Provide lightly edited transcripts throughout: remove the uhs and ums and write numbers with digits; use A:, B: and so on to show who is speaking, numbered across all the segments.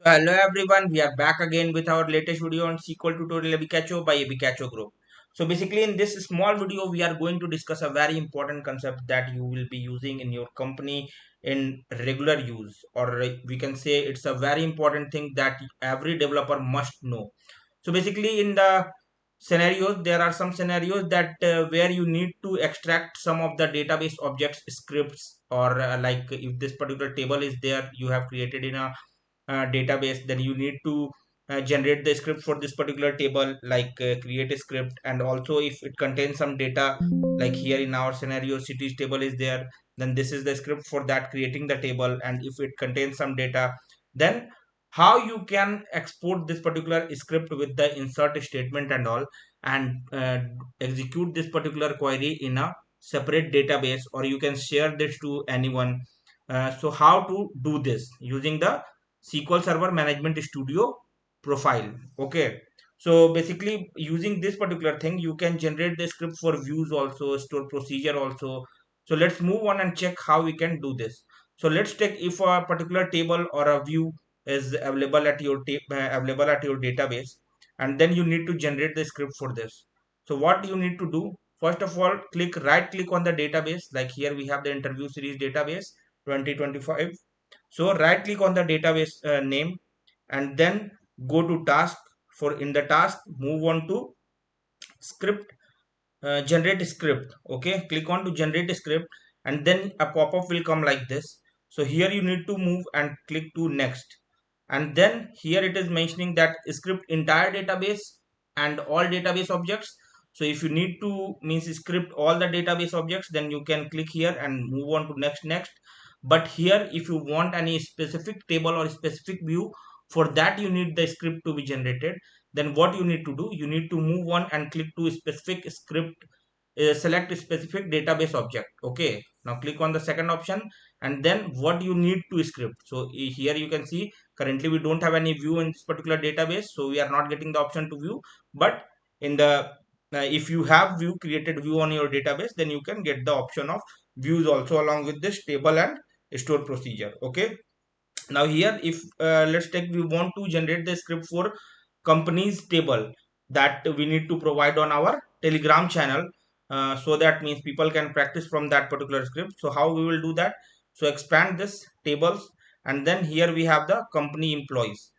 A: So hello everyone, we are back again with our latest video on SQL tutorial Ebikacho by Ebikacho Group. So basically in this small video we are going to discuss a very important concept that you will be using in your company in regular use, or we can say it's a very important thing that every developer must know. So basically in the scenarios, there are some scenarios that where you need to extract some of the database objects scripts, or like if this particular table is there you have created in a database, then you need to generate the script for this particular table, like create a script. And also if it contains some data, like here in our scenario cities table is there, then this is the script for that creating the table. And if it contains some data, then how you can export this particular script with the insert statement and all, and execute this particular query in a separate database, or you can share this to anyone. So how to do this using the SQL Server Management Studio profile. Okay. So basically using this particular thing, you can generate the script for views also, store procedure also. So let's move on and check how we can do this. So let's take if a particular table or a view is available at your available at your database, and then you need to generate the script for this. So what you need to do, first of all, right click on the database. Like here we have the interview series database 2025. So right click on the database name, and then go to task. For in the task, move on to script, generate script. Okay, click on to generate script, and then a pop-up will come like this. So here you need to move and click to next. And then here it is mentioning that script entire database and all database objects. So if you need to means script all the database objects, then you can click here and move on to next. But here if you want any specific table or specific view, for that you need the script to be generated. Then what you need to do, you need to move on and click to specific script, select a specific database object. Okay, now click on the second option, and then what you need to script. So here you can see currently we don't have any view in this particular database, so we are not getting the option to view. But in the if you have view created view on your database, then you can get the option of views also along with this table and store procedure. Okay, now here if let's take we want to generate the script for companies table that we need to provide on our telegram channel, so that means people can practice from that particular script. So how we will do that? So expand this tables, and then here we have the company employees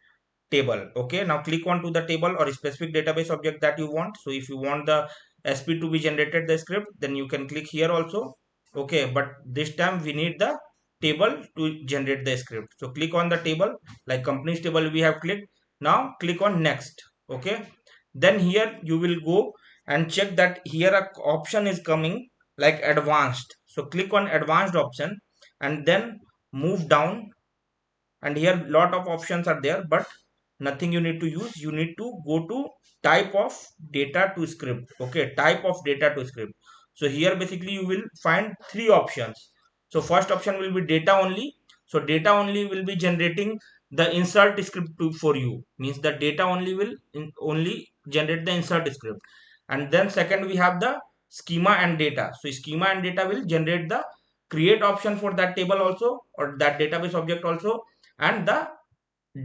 A: table. Okay, now click on to the table or specific database object that you want. So if you want the sp to be generated the script, then you can click here also. Okay, but this time we need the table to generate the script. So click on the table, like companies table we have clicked. Now click on next. Okay, then here you will go and check that here a option is coming like advanced. So click on advanced option, and then move down, and here lot of options are there, but nothing you need to use. You need to go to type of data to script. Okay, type of data to script. So here basically you will find three options. So first option will be data only. So data only will be generating the insert script for you, means the data only will only generate the insert script. And then second we have the schema and data. So schema and data will generate the create option for that table also, or that database object also. And the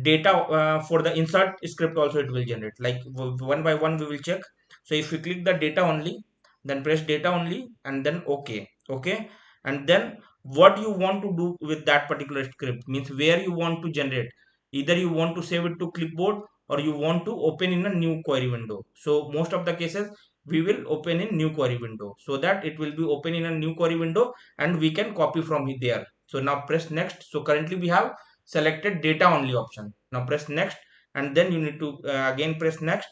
A: data for the insert script also it will generate. Like one by one we will check. So if we click the data only, then press data only, and then okay. Okay, and then what you want to do with that particular script, means where you want to generate. Either you want to save it to clipboard, or you want to open in a new query window. So most of the cases we will open in new query window, so that it will be open in a new query window and we can copy from there. So now press next. So currently we have selected data only option. Now press next, and then you need to again press next.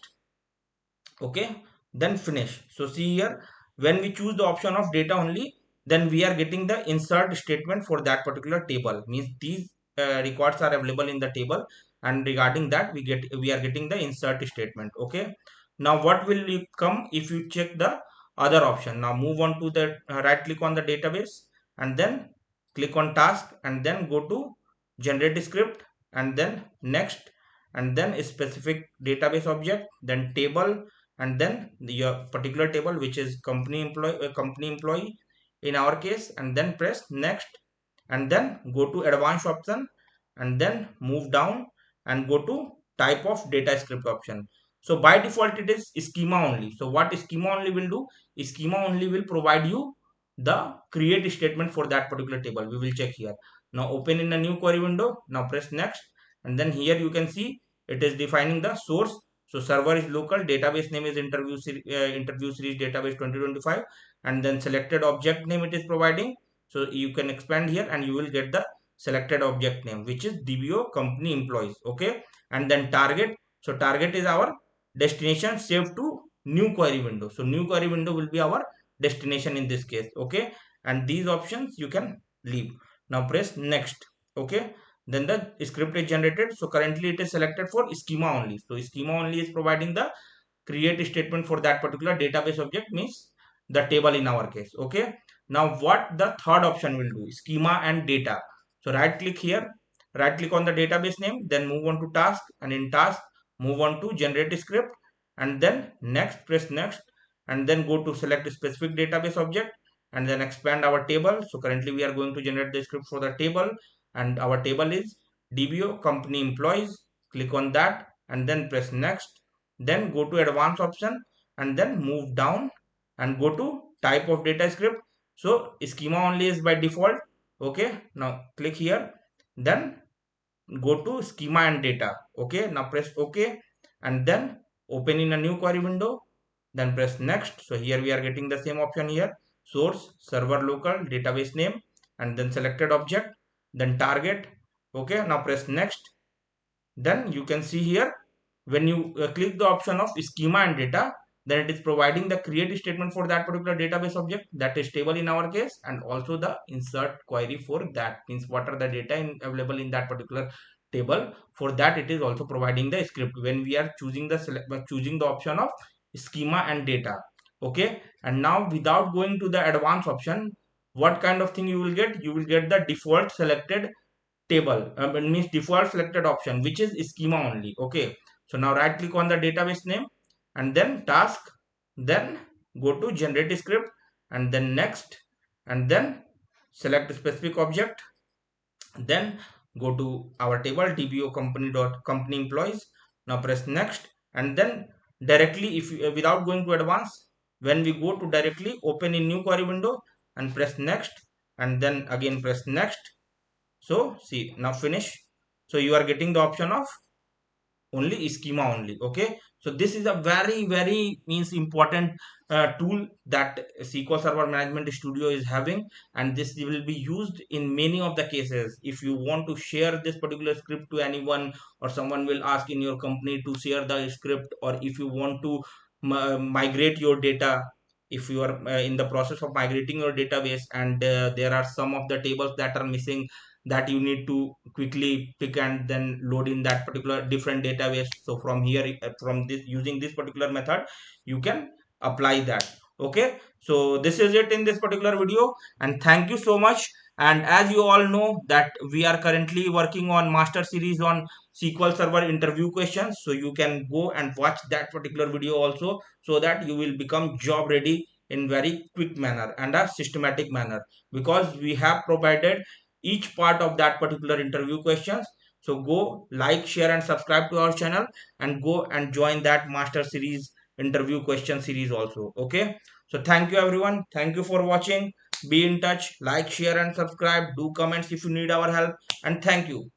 A: Okay, then finish. So see here, when we choose the option of data only, then we are getting the insert statement for that particular table, means these records are available in the table, and regarding that we are getting the insert statement. Okay, now what will come if you check the other option? Now move on to the right click on the database, and then click on task, and then go to generate script, and then next, and then a specific database object, then table, and then your particular table which is company employee in our case, and then press next, and then go to advanced option, and then move down, and go to type of data script option. So by default it is schema only. So what schema only will do, schema only will provide you the create statement for that particular table. We will check here. Now open in a new query window. Now press next, and then here you can see it is defining the source. So server is local, database name is interview series database 2025, and then selected object name it is providing. So you can expand here and you will get the selected object name, which is DBO company employees. Okay, and then target. So target is our destination saved to new query window. So new query window will be our destination in this case. Okay, and these options you can leave. Now press next. Okay, then the script is generated. So currently it is selected for schema only. So schema only is providing the create statement for that particular database object, means the table in our case. Okay, now what the third option will do, schema and data. So right click here, right click on the database name, then move on to task, and in task move on to generate script, and then next, press next, and then go to select specific database object, and then expand our table. So currently we are going to generate the script for the table, and our table is DBO company employees. Click on that and then press next, then go to advanced option, and then move down and go to type of data script. So schema only is by default. Okay, now click here, then go to schema and data. Okay, now press OK, and then open in a new query window, then press next. So here we are getting the same option here, source, server local, database name, and then selected object, then target. Okay, now press next. Then you can see here, when you click the option of schema and data, then it is providing the create statement for that particular database object, that is table in our case, and also the insert query for that, means what are the data available in that particular table. For that it is also providing the script when we are choosing the option of schema and data. Okay, and now without going to the advanced option, what kind of thing you will get, you will get the default selected table, it means default selected option, which is schema only. Okay, so now right click on the database name, and then task, then go to generate script, and then next, and then select specific object, then go to our table DBO company employees. Now press next, and then directly, if you, without going to advanced, when we go to directly open in new query window and press next, and then again press next. So see, now finish. So you are getting the option of only schema only. Okay, so this is a very means important tool that SQL Server Management Studio is having, and this will be used in many of the cases. If you want to share this particular script to anyone, or someone will ask in your company to share the script, or if you want to migrate your data, if you are in the process of migrating your database, and there are some of the tables that are missing, that you need to quickly pick and then load in that particular different database. So from here, from this, using this particular method, you can apply that. Okay, so this is it in this particular video, and thank you so much. And as you all know that we are currently working on master series on SQL Server interview questions, so you can go and watch that particular video also, so that you will become job ready in very quick manner and a systematic manner, because we have provided each part of that particular interview questions. So go like, share and subscribe to our channel, and go and join that master series interview question series also. Okay, so thank you everyone, thank you for watching. Be in touch, like, share and subscribe, do comments if you need our help, and thank you.